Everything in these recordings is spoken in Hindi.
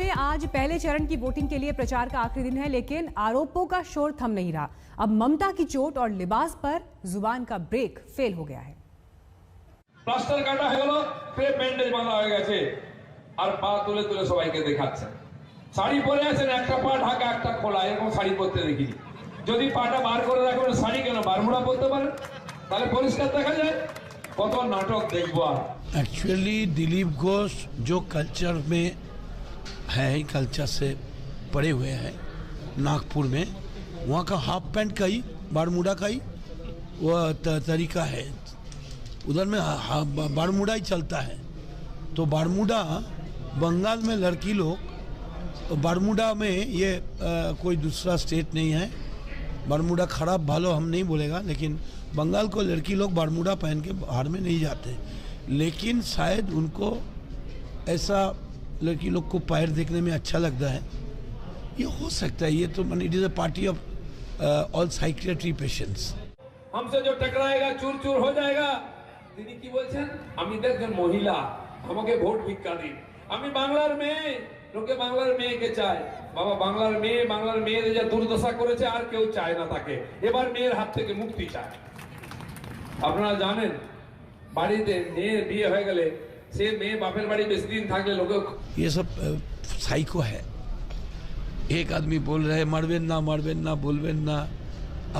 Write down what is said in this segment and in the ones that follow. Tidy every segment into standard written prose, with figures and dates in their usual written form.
में आज पहले चरण की वोटिंग के लिए प्रचार का आखिरी दिन है, लेकिन आरोपों का शोर थम नहीं रहा। अब ममता की चोट और लिबास पर जुबान का ब्रेक फेल हो गया है। প্লাস্টার কাটা হয়ে গেল, ফের ব্যান্ডেজ বাঁধা হয়ে গেছে, আর পা তুলে তুলে সবাইকে দেখাচ্ছেন। শাড়ি পরে আছেন, একটা পা ঢাকা একটা খোলা, এরকম শাড়ি পরতে দেখিনি। যদি পাটা বার করে রাখবেন, শাড়ি কেন বারমুড়া পরতে পারেন, তাহলে পরিষ্কার দেখা যায়। কত নাটক দেখবো। আর एक्चुअली दिलीप घोष जो कल्चर में है, ही कल्चर से पड़े हुए हैं, नागपुर में वहाँ का हाफ पैंट का ही बारमूडा का ही वो तरीका है। उधर में बारमूडा ही चलता है। तो बारमूडा बंगाल में लड़की लोग, बारमूडा में ये कोई दूसरा स्टेट नहीं है। बारमूडा खराब भालो हम नहीं बोलेगा, लेकिन बंगाल को लड़की लोग बारमूडा पहन के बाहर में नहीं जाते। लेकिन शायद उनको ऐसा लड़की लोग को पैर देखने में अच्छा लगता है, ये हो सकता है। ये तो it is a party of all psychiatry patients. हमसे जो टकराएगा चूर चूर हो जाएगा। তিনি কি বলছেন, আমি একজন মহিলা, আমাকে ভোট ভিক্ষা দিন। আমি বাংলার মেয়ে, লোকে বাংলার মেয়েকে চায়। বাবা, বাংলার মেয়েদের যা দুর্দশা করেছে আর কেউ চায় না তাকে। এবার মেয়ের হাত থেকে মুক্তি চায়। আপনারা জানেন, বাড়িতে মেয়ের বিয়ে হয়ে গেলে সে মেয়ে বাপের বাড়ি বেশি দিন থাকলে লোকে, ये सब साइको है। एक आदमी बोल रहे मारबेन ना बोलबेन ना,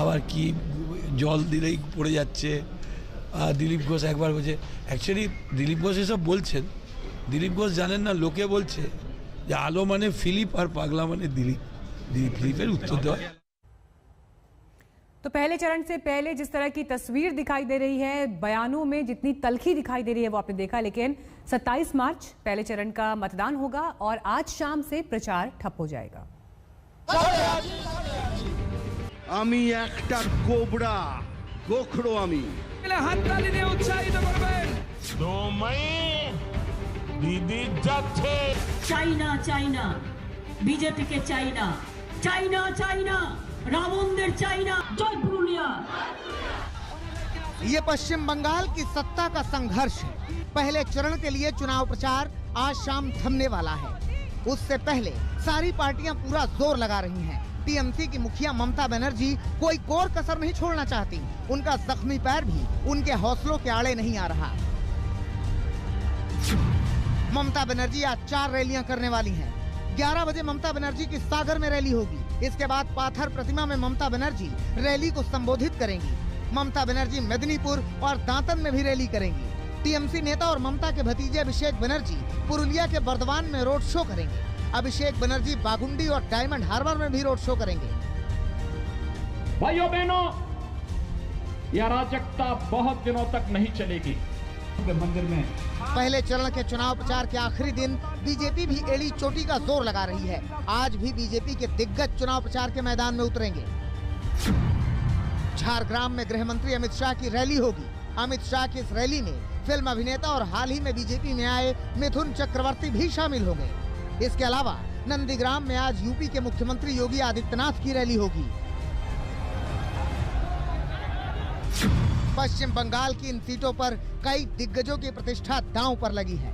আবার কি জল দিলেই পড়ে যাচ্ছে। দিলীপ ঘোষ একবার বলছে, অ্যাকচুয়ালি দিলীপ ঘোষ এসব বলছেন, দিলীপ ঘোষ জানেন না, লোকে বলছে যে আলো মানে ফিলিপ আর পাগলা মানে দিলীপ। দিলীপের उत्तर দেওয়া। तो पहले चरण से पहले जिस तरह की तस्वीर दिखाई दे रही है, बयानों में जितनी तल्खी दिखाई दे रही है वो आपने देखा, लेकिन 27 मार्च पहले चरण का मतदान होगा और आज शाम से प्रचार ठप हो जाएगा। আমি একটা কোবরা গোখরো, আমি হাততালি দিয়ে উৎসাহিত করবেন। দিদি যাচ্ছে। চাইনা বিজেপিকে চাইনা, रावणদের চাইনা। জয় পুরুলিয়া। ये पश्चिम बंगाल की सत्ता का संघर्ष है। पहले चरण के लिए चुनाव प्रचार आज शाम थमने वाला है। उससे पहले सारी पार्टियां पूरा जोर लगा रही हैं। टीएमसी की मुखिया ममता बनर्जी कोई कोर कसर नहीं छोड़ना चाहती। उनका जख्मी पैर भी उनके हौसलों के आड़े नहीं आ रहा। ममता बनर्जी आज 4 रैलियां करने वाली हैं। 11 बजे ममता बनर्जी की सागर में रैली होगी। इसके बाद पाथर प्रतिमा में ममता बनर्जी रैली को संबोधित करेंगी। ममता बनर्जी मेदिनीपुर और दांतन में भी रैली करेंगी। टीएमसी नेता और ममता के भतीजे अभिषेक बनर्जी पुरुलिया के बर्दवान में रोड शो करेंगे। अभिषेक बनर्जी बागुंडी और डायमंड हार्बर में भी रोड शो करेंगे। भाइयों बहनों, यह अराजकता बहुत दिनों तक नहीं चलेगी। मंदिर में पहले चरण के चुनाव प्रचार के आखिरी दिन बीजेपी भी एड़ी चोटी का जोर लगा रही है। आज भी बीजेपी के दिग्गज चुनाव प्रचार के मैदान में उतरेंगे। झारग्राम में गृह मंत्री अमित शाह की रैली होगी। अमित शाह की इस रैली में फिल्म अभिनेता और हाल ही में बीजेपी में आए मिथुन चक्रवर्ती भी शामिल होंगे। इसके अलावा नंदीग्राम में आज यूपी के मुख्यमंत्री योगी आदित्यनाथ की रैली होगी। पश्चिम बंगाल की इन सीटों पर कई दिग्गजों की प्रतिष्ठा दांव पर लगी है।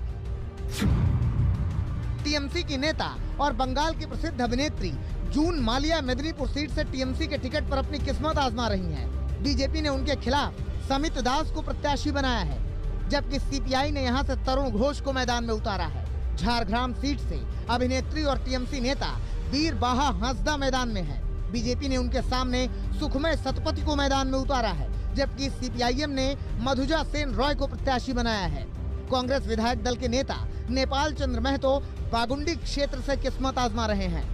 टीएमसी की नेता और बंगाल की प्रसिद्ध अभिनेत्री जून मालिया मेदिनीपुर सीट से टीएमसी के टिकट पर अपनी किस्मत आजमा रही हैं। बीजेपी ने उनके खिलाफ समित दास को प्रत्याशी बनाया है, जबकि सीपीआई ने यहां से तरुण घोष को मैदान में उतारा है। झारग्राम सीट से अभिनेत्री और टीएमसी नेता वीर बाहा हंसदा मैदान में है। बीजेपी ने उनके सामने सुखमय सतपथी को मैदान में उतारा है, जबकि सीपीआईएम ने मधुजा सेन रॉय को प्रत्याशी बनाया है। कांग्रेस विधायक दल के नेता नेपाल चंद्र महतो बागुंडी क्षेत्र से किस्मत आजमा रहे हैं।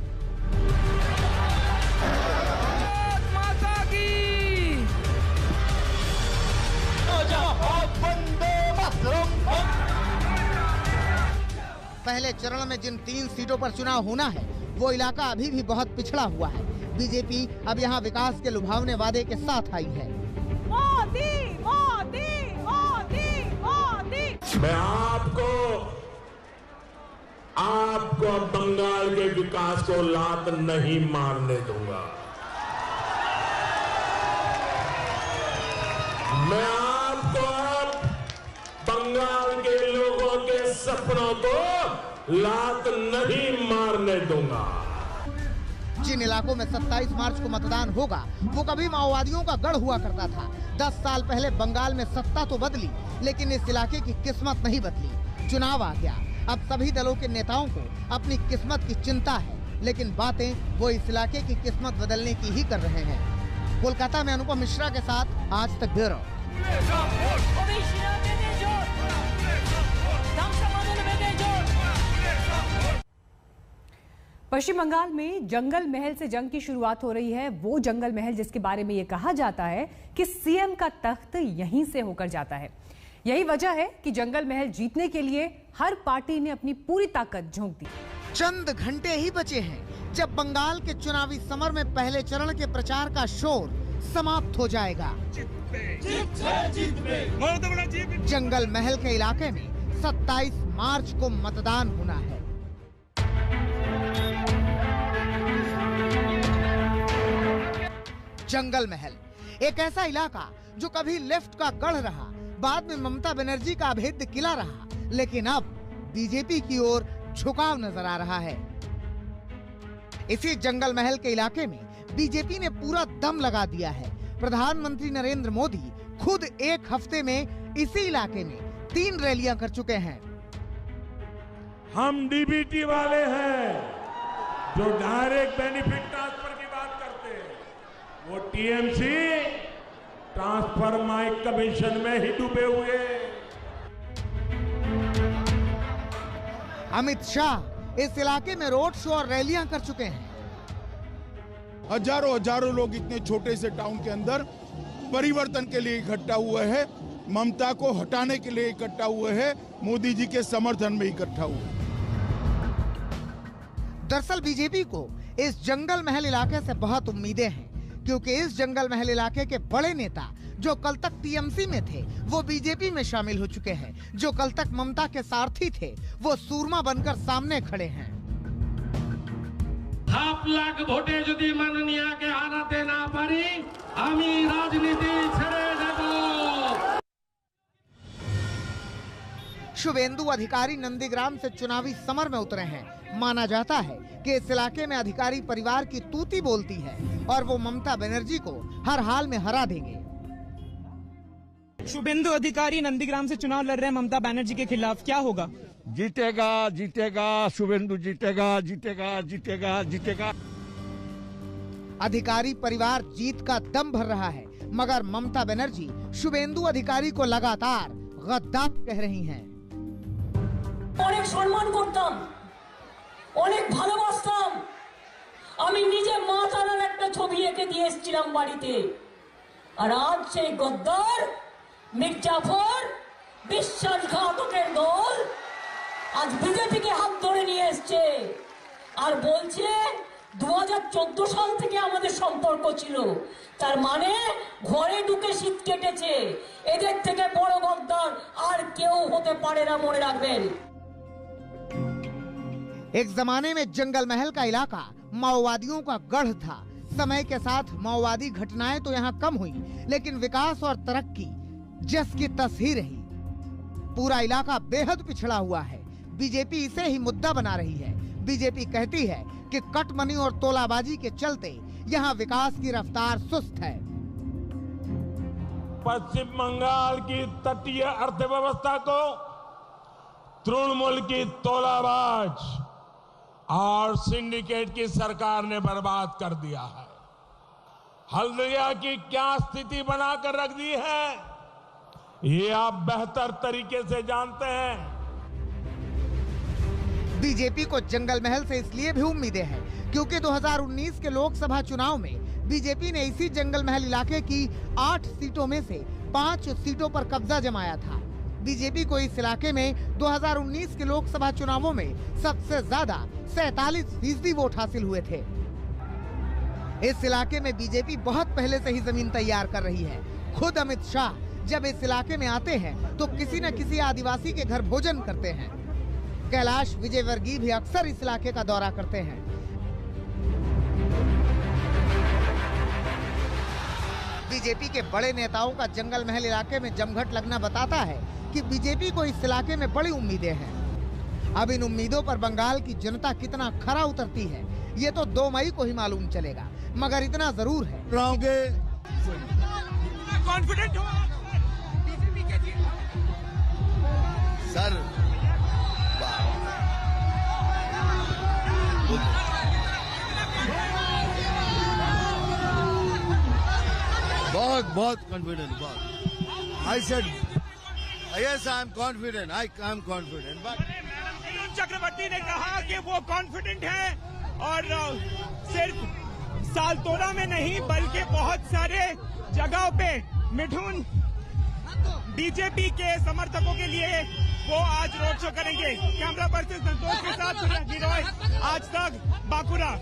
पहले चरण में जिन 3 सीटों पर चुनाव होना है, वो इलाका अभी भी बहुत पिछड़ा हुआ है। बीजेपी अब यहाँ विकास के लुभावने वादे के साथ आई है। मोदी मोदी मोदी मोदी। मैं आपको बंगाल के विकास को लात नहीं मारने दूंगा। मैं आपको बंगाल के लोगों के सपनों को लात नहीं मारने दूंगा। जिन इलाकों में 27 मार्च को मतदान होगा वो कभी माओवादियों का गढ़ हुआ करता था। 10 साल पहले बंगाल में सत्ता तो बदली, लेकिन इस इलाके की किस्मत नहीं बदली। चुनाव आ गया, अब सभी दलों के नेताओं को अपनी किस्मत की चिंता है, लेकिन बातें वो इस इलाके की किस्मत बदलने की ही कर रहे हैं। कोलकाता में अनुपम मिश्रा के साथ आज तक ब्यूरो। पश्चिम बंगाल में जंगल महल से जंग की शुरुआत हो रही है। वो जंगल महल जिसके बारे में ये कहा जाता है कि सीएम का तख्त यहीं से होकर जाता है। यही वजह है कि जंगल महल जीतने के लिए हर पार्टी ने अपनी पूरी ताकत झोंक दी। चंद घंटे ही बचे हैं जब बंगाल के चुनावी समर में पहले चरण के प्रचार का शोर समाप्त हो जाएगा। जंगल महल के इलाके में 27 मार्च को मतदान होना है। जंगल महल एक ऐसा इलाका जो कभी लेफ्ट का गढ़ रहा, बाद में ममता बनर्जी का अभेद्य किला रहा, लेकिन अब बीजेपी की ओर झुकाव नजर आ रहा है। इसी जंगल महल के इलाके में बीजेपी ने पूरा दम लगा दिया है। प्रधानमंत्री नरेंद्र मोदी खुद एक हफ्ते में इसी इलाके में 3 रैलियां कर चुके हैं। हम डीबीटी वाले हैं जो डायरेक्ट बेनिफिट ट्रांसफर की बात करते हैं, वो टीएमसी ट्रांसफर माई कमीशन में ही डूबे हुए। अमित शाह इस इलाके में रोड शो और रैलियां कर चुके हैं। हजारों लोग इतने छोटे से टाउन के अंदर परिवर्तन के लिए इकट्ठा हुए हैं, ममता को हटाने के लिए इकट्ठा हुए हैं, मोदी जी के समर्थन में इकट्ठा हुए। दरअसल बीजेपी को इस जंगल महल इलाके से बहुत उम्मीदें हैं, क्योंकि इस जंगल महल इलाके के बड़े नेता जो कल तक टीएमसी में थे वो बीजेपी में शामिल हो चुके हैं। जो कल तक ममता के सारथी थे वो सूरमा बनकर सामने खड़े हैं। 1.5 लाख ভোটে যদি মাননীয়াকে হারাতে না পারি আমি রাজনীতি ছেড়ে দেব। शुभेंदु अधिकारी नंदीग्राम से चुनावी समर में उतरे हैं। माना जाता है कि इस इलाके में अधिकारी परिवार की तूती बोलती है और वो ममता बनर्जी को हर हाल में हरा देंगे। शुभेंदु अधिकारी नंदीग्राम से चुनाव लड़ रहे हैं ममता बनर्जी के खिलाफ, क्या होगा? जीतेगा जीतेगा शुभेंदु, जीतेगा जीतेगा जीतेगा जीतेगा। अधिकारी परिवार जीत का दम भर रहा है, मगर ममता बनर्जी शुभेंदु अधिकारी को लगातार गद्दार कह रही हैं। অনেক সম্মান করতাম, অনেক ভালোবাসতাম। আমি নিজে মা তারার একটা ছবি এঁকে দিয়ে এসেছিলাম বাড়িতে, আর আজ সেই গদ্দার মির্জাফর বিশ্বাসঘাতকের দল আজ বিজেপিকে হাত ধরে নিয়ে এসছে আর বলছে 2014 সাল থেকে আমাদের সম্পর্ক ছিল, তার মানে ঘরে ঢুকে শীত কেটেছে। এদের থেকে বড় গদ্দার আর কেউ হতে পারে না, মনে রাখবেন। एक जमाने में जंगल महल का इलाका माओवादियों का गढ़ था। समय के साथ माओवादी घटनाएं तो यहाँ कम हुई, लेकिन विकास और तरक्की जस की तस ही रही। पूरा इलाका बेहद पिछड़ा हुआ है। बीजेपी इसे ही मुद्दा बना रही है। बीजेपी कहती है कि कटमनी और तोलाबाजी के चलते यहाँ विकास की रफ्तार सुस्त है। पश्चिम बंगाल की तटीय अर्थव्यवस्था को तृणमूल की तोलाबाज और सिंडिकेट की सरकार ने बर्बाद कर दिया है। हल्दिया की क्या स्थिति बनाकर रख दी है ये आप बेहतर तरीके से जानते हैं। बीजेपी को जंगल महल से इसलिए भी उम्मीदें हैं क्योंकि 2019 के लोकसभा चुनाव में बीजेपी ने इसी जंगल महल इलाके की 8 सीटों में से 5 सीटों पर कब्जा जमाया था। बीजेपी को इस इलाके में 2019 के लोकसभा चुनावों में सबसे ज्यादा 47% वोट हासिल हुए थे। इस इलाके में बीजेपी बहुत पहले से ही जमीन तैयार कर रही है। खुद अमित शाह जब इस इलाके में आते हैं तो किसी न किसी आदिवासी के घर भोजन करते हैं। कैलाश विजयवर्गीय भी अक्सर इस इलाके का दौरा करते हैं। बीजेपी के बड़े नेताओं का जंगल महल इलाके में जमघट लगना बताता है कि बीजेपी को इस इलाके में बड़ी उम्मीदें हैं। अब इन उम्मीदों पर बंगाल की जनता कितना खरा उतरती है ये तो 2 मई को ही मालूम चलेगा, मगर इतना जरूर है कॉन्फिडेंट हो बीजेपी के लिए सर। बहुत कॉन्फिडेंट, बहुत। I said yes I am confident, I am confident. But Mithun Chakraborty ने कहा कि वो कॉन्फिडेंट है और सिर्फ सालतोड़ा में नहीं बल्कि बहुत सारे जगहों पे मिथुन बीजेपी के समर्थकों के लिए वो आज रोड शो करेंगे। कैमरा पर्सन संतोष के साथ गिरोय, आज तक बांकुरा।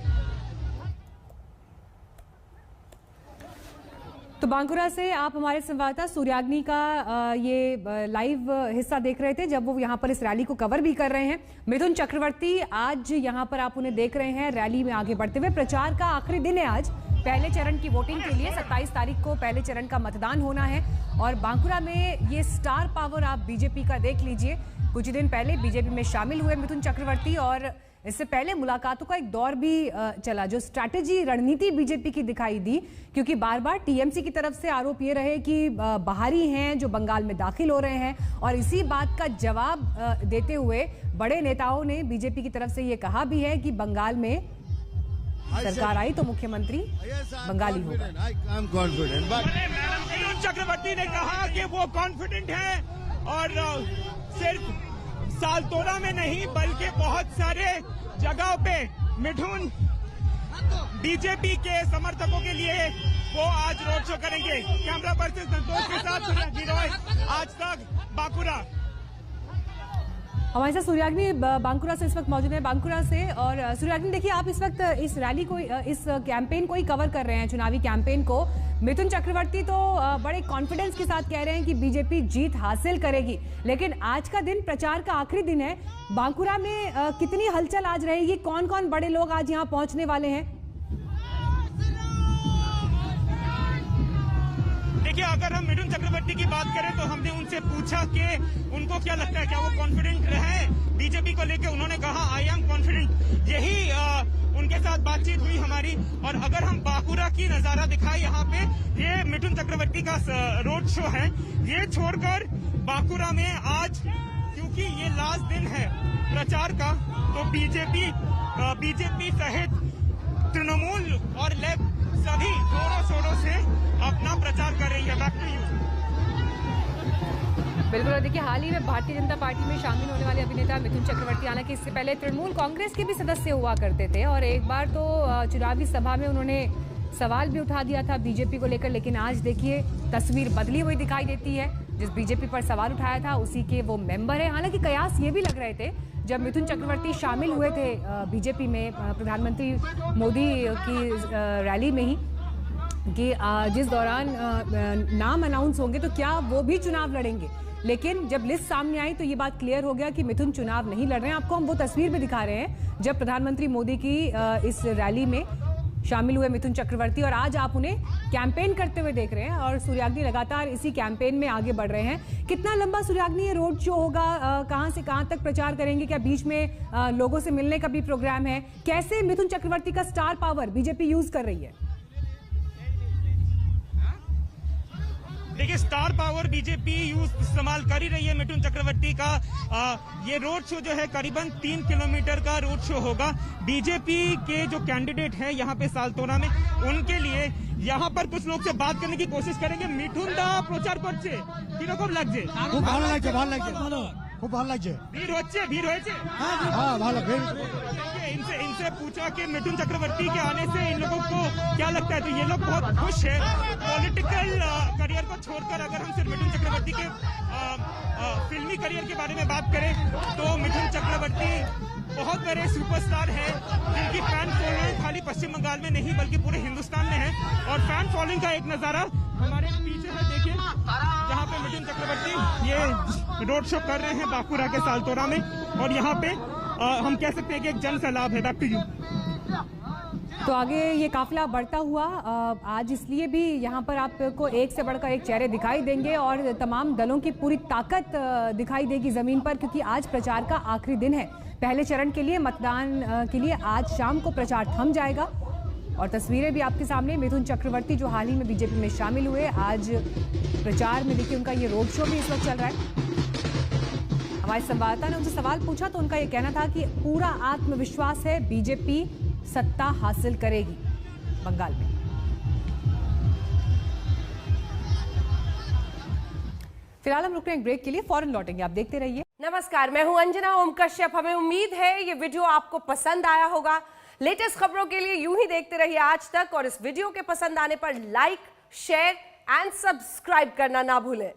तो बांकुरा से आप हमारे संवाददाता सूर्याग्नि का ये लाइव हिस्सा देख रहे थे जब वो यहाँ पर इस रैली को कवर भी कर रहे हैं। मिथुन चक्रवर्ती आज यहाँ पर आप उन्हें देख रहे हैं रैली में आगे बढ़ते हुए। प्रचार का आखिरी दिन है आज, पहले चरण की वोटिंग के लिए 27 तारीख को पहले चरण का मतदान होना है और बांकुरा में ये स्टार पावर आप बीजेपी का देख लीजिए। कुछ दिन पहले बीजेपी में शामिल हुए मिथुन चक्रवर्ती और इससे पहले मुलाकातों का एक दौर भी चला जो स्ट्रैटेजी रणनीति बीजेपी की दिखाई दी, क्योंकि बार बार टीएमसी की तरफ से आरोप ये रहे कि बाहरी हैं जो बंगाल में दाखिल हो रहे हैं और इसी बात का जवाब देते हुए बड़े नेताओं ने बीजेपी की तरफ से ये कहा भी है कि बंगाल में सरकार आई तो मुख्यमंत्री बंगाली होगा। मिथुन चक्रवर्ती ने कहा कि वो कॉन्फिडेंट है और सिर्फ सालतोड़ा में नहीं बल्कि बहुत सारे जगहों पे मिथुन बीजेपी के समर्थकों के लिए वो आज रोड शो करेंगे। कैमरा पर्सन संतोष के साथ गिरोय, आज तक बांकुरा। हमारे साथ सूर्याग्नि बांकुरा से इस वक्त मौजूद है, बांकुरा से। और सूर्याग्नि देखिए, आप इस वक्त इस रैली को, इस कैंपेन को ही कवर कर रहे हैं, चुनावी कैंपेन को। मिथुन चक्रवर्ती तो बड़े कॉन्फिडेंस के साथ कह रहे हैं कि बीजेपी जीत हासिल करेगी, लेकिन आज का दिन प्रचार का आखिरी दिन है। बांकुरा में कितनी हलचल आज रहेगी, कौन कौन बड़े लोग आज यहाँ पहुंचने वाले हैं? देखिए, अगर हम मिथुन चक्रवर्ती की बात करें तो हमने उनसे पूछा कि उनको क्या लगता है, क्या वो कॉन्फिडेंट रहे बीजेपी को लेकर। उन्होंने कहा आई एम कॉन्फिडेंट। यही उनके साथ बातचीत हुई हमारी। और अगर हम बांकुरा की नजारा दिखाए, यहाँ पे ये मिथुन चक्रवर्ती का रोड शो है। ये छोड़कर बांकुरा में आज, क्योंकि ये लास्ट दिन है प्रचार का, तो बीजेपी सहित तृणमूल और लेफ्ट सभी जोरों शोरों से अपना प्रचार कर रही है। Back to you. बिल्कुल, देखिए हाल ही में भारतीय जनता पार्टी में शामिल होने वाले अभिनेता मिथुन चक्रवर्ती, हालांकि इससे पहले तृणमूल कांग्रेस के भी सदस्य हुआ करते थे और एक बार तो चुनावी सभा में उन्होंने सवाल भी उठा दिया था बीजेपी को लेकर। लेकिन आज देखिए तस्वीर बदली हुई दिखाई देती है। जिस बीजेपी पर सवाल उठाया था उसी के वो मेंबर है। हालांकि कयास ये भी लग रहे थे जब मिथुन चक्रवर्ती शामिल हुए थे बीजेपी में प्रधानमंत्री मोदी की रैली में ही, कि जिस दौरान नाम अनाउंस होंगे तो क्या वो भी चुनाव लड़ेंगे। लेकिन जब लिस्ट सामने आई तो ये बात क्लियर हो गया कि मिथुन चुनाव नहीं लड़ रहे हैं। आपको हम वो तस्वीर भी दिखा रहे हैं जब प्रधानमंत्री मोदी की इस रैली में शामिल हुए मिथुन चक्रवर्ती, और आज आप उन्हें कैंपेन करते हुए देख रहे हैं और सूर्याग्नि लगातार इसी कैंपेन में आगे बढ़ रहे हैं। कितना लंबा सूर्याग्नि ये रोड शो होगा, कहां से कहां तक प्रचार करेंगे, क्या बीच में लोगों से मिलने का भी प्रोग्राम है? कैसे मिथुन चक्रवर्ती का स्टार पावर बीजेपी यूज कर रही है? देखिए, स्टार पावर बीजेपी इस्तेमाल कर ही रही है मिथुन चक्रवर्ती का। ये रोड शो जो है करीबन 3 किलोमीटर का रोड शो होगा। बीजेपी के जो कैंडिडेट हैं यहाँ पे सालतोड़ा में, उनके लिए यहाँ पर कुछ लोग से बात करने की कोशिश करेंगे। मिथुन दा प्रचार করছে কিরকম লাগছে? খুব ভালো লাগছে, ভালো লাগছে, খুব ভালো লাগছে। ভিড় হচ্ছে? हाँ ভালো। इनसे पूछा कि मिथुन चक्रवर्ती के आने से इन लोगों को क्या लगता है, तो ये लोग बहुत खुश है। पॉलिटिकल करियर को छोड़कर अगर हम सिर्फ मिथुन चक्रवर्ती के फिल्मी करियर के बारे में बात करें तो मिथुन चक्रवर्ती बहुत बड़े सुपरस्टार हैं जिनकी फैन फॉलोइंग खाली पश्चिम बंगाल में नहीं बल्कि पूरे हिंदुस्तान में है। और फैन फॉलोइंग का एक नजारा हमारे पीछे है, देखिए, जहाँ पे मिथुन चक्रवर्ती ये रोड शो कर रहे हैं बांकुरा के सालतोड़ा में। और यहाँ पे हम कह सकते हैं कि एक जन सैलाब है। Back to you. तो आगे ये काफिला बढ़ता हुआ आज इसलिए भी यहाँ पर आपको एक से बढ़कर एक चेहरे दिखाई देंगे और तमाम दलों की पूरी ताकत दिखाई देगी जमीन पर, क्योंकि आज प्रचार का आखिरी दिन है। पहले चरण के लिए मतदान के लिए आज शाम को प्रचार थम जाएगा। और तस्वीरें भी आपके सामने, मिथुन चक्रवर्ती जो हाल ही में बीजेपी में शामिल हुए, आज प्रचार में देखिए उनका ये रोड शो भी इस वक्त चल रहा है। हमारे संवाददाता ने उनसे सवाल पूछा तो उनका ये कहना था कि पूरा आत्मविश्वास है, बीजेपी सत्ता हासिल करेगी बंगाल में। फिलहाल हम रुक रहे हैं ब्रेक के लिए, फौरन लौटेंगे, आप देखते रहिए। नमस्कार, मैं हूं अंजना ओम कश्यप। हमें उम्मीद है ये वीडियो आपको पसंद आया होगा। लेटेस्ट खबरों के लिए यूं ही देखते रहिए आज तक, और इस वीडियो के पसंद आने पर लाइक, शेयर एंड सब्सक्राइब करना ना भूलें।